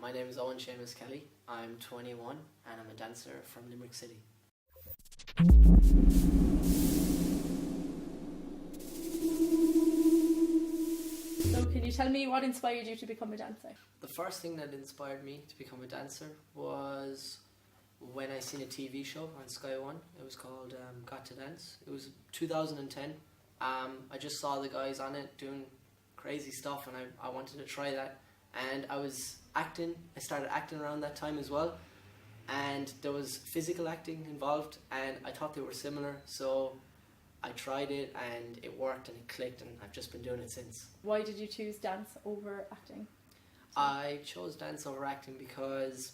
My name is Eoin Seamus Kelly. I'm 21 and I'm a dancer from Limerick City. So can you tell me what inspired you to become a dancer? The first thing that inspired me to become a dancer was when I seen a TV show on Sky One. It was called Got to Dance. It was 2010. I just saw the guys on it doing crazy stuff and I wanted to try that. And I was acting. I started acting around that time as well. And there was physical acting involved and I thought they were similar. So I tried it and it worked and it clicked and I've just been doing it since. Why did you choose dance over acting? I chose dance over acting because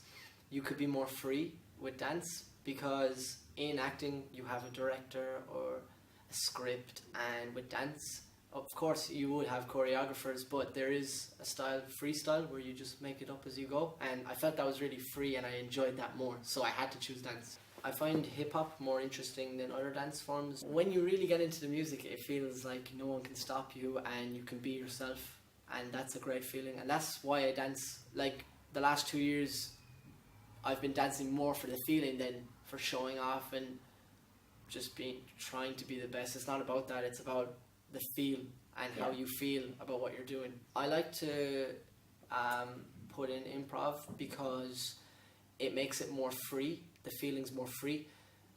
you could be more free with dance, because in acting you have a director or a script, and with dance of course you would have choreographers, but there is a style, freestyle, where you just make it up as you go, and I felt that was really free and I enjoyed that more, so I had to choose dance. I find hip-hop more interesting than other dance forms. When you really get into the music, it feels like no one can stop you and you can be yourself, and that's a great feeling, and that's why I dance. Like the last 2 years I've been dancing more for the feeling than for showing off and just trying to be the best. It's not about that, it's about the feel and how you feel about what you're doing. I like to put in improv because it makes it more free, the feeling's more free.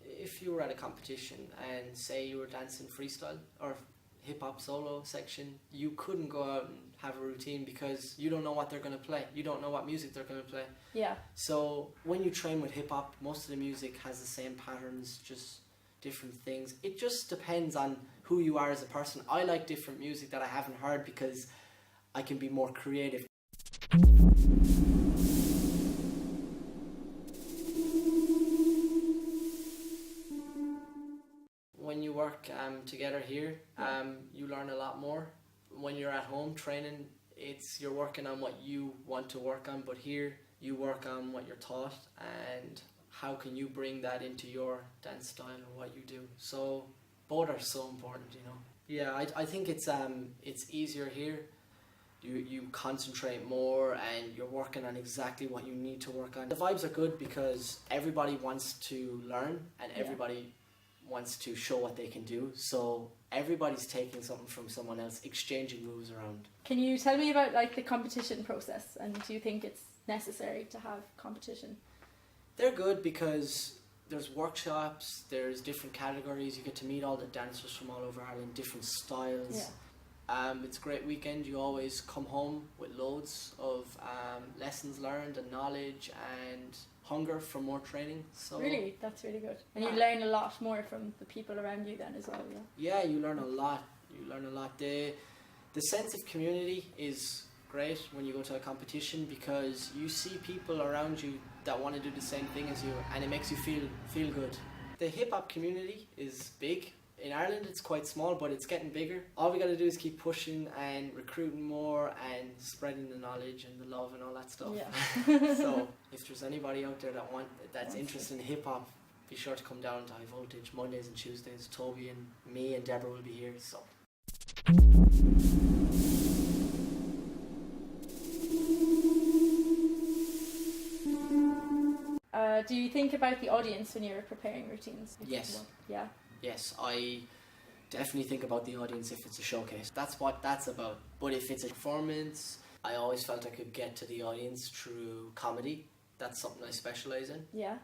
If you were at a competition and say you were dancing freestyle or hip-hop solo section, you couldn't go out and have a routine because you don't know what they're going to play. You don't know what music they're going to play. Yeah. So when you train with hip-hop, most of the music has the same patterns, just different things. It just depends on who you are as a person. I like different music that I haven't heard because I can be more creative. When you work together here, you learn a lot more. When you're at home training, you're working on what you want to work on, but here you work on what you're taught and how can you bring that into your dance style or what you do. So both are so important, you know. Yeah, I think it's easier here. You concentrate more and you're working on exactly what you need to work on. The vibes are good because everybody wants to learn and everybody wants to show what they can do, so everybody's taking something from someone else, exchanging moves around. Can you tell me about like the competition process, and do you think it's necessary to have competition? They're good because there's workshops, there's different categories, you get to meet all the dancers from all over Ireland, different styles. It's a great weekend. You always come home with loads of lessons learned and knowledge and hunger for more training. So really, that's really good. And you learn a lot more from the people around you then as well. Yeah, you learn a lot. The sense of community is great when you go to a competition because you see people around you that want to do the same thing as you, and it makes you feel good. The hip-hop community is big. In Ireland it's quite small, but it's getting bigger. All we got to do is keep pushing and recruiting more and spreading the knowledge and the love and all that stuff. Yeah. So if there's anybody out there that's interested in hip-hop, be sure to come down to High Voltage Mondays and Tuesdays. Toby and me and Deborah will be here. So. Do you think about the audience when you're preparing routines? Yes. Yeah. Yes, I definitely think about the audience if it's a showcase. That's what that's about. But if it's a performance, I always felt I could get to the audience through comedy. That's something I specialise in. Yeah.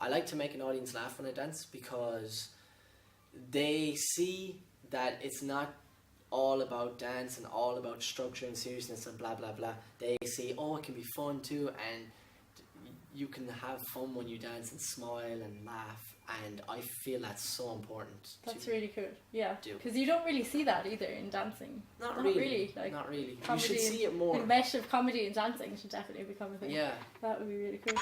I like to make an audience laugh when I dance because they see that it's not all about dance and all about structure and seriousness and blah blah blah. They see, oh, it can be fun too, and you can have fun when you dance and smile and laugh, and I feel that's so important. That's really cool. Yeah, because you don't really see that either in dancing. Not really. Like, not really. You should see it more. The mesh of comedy and dancing should definitely become a thing. Yeah. That would be really cool.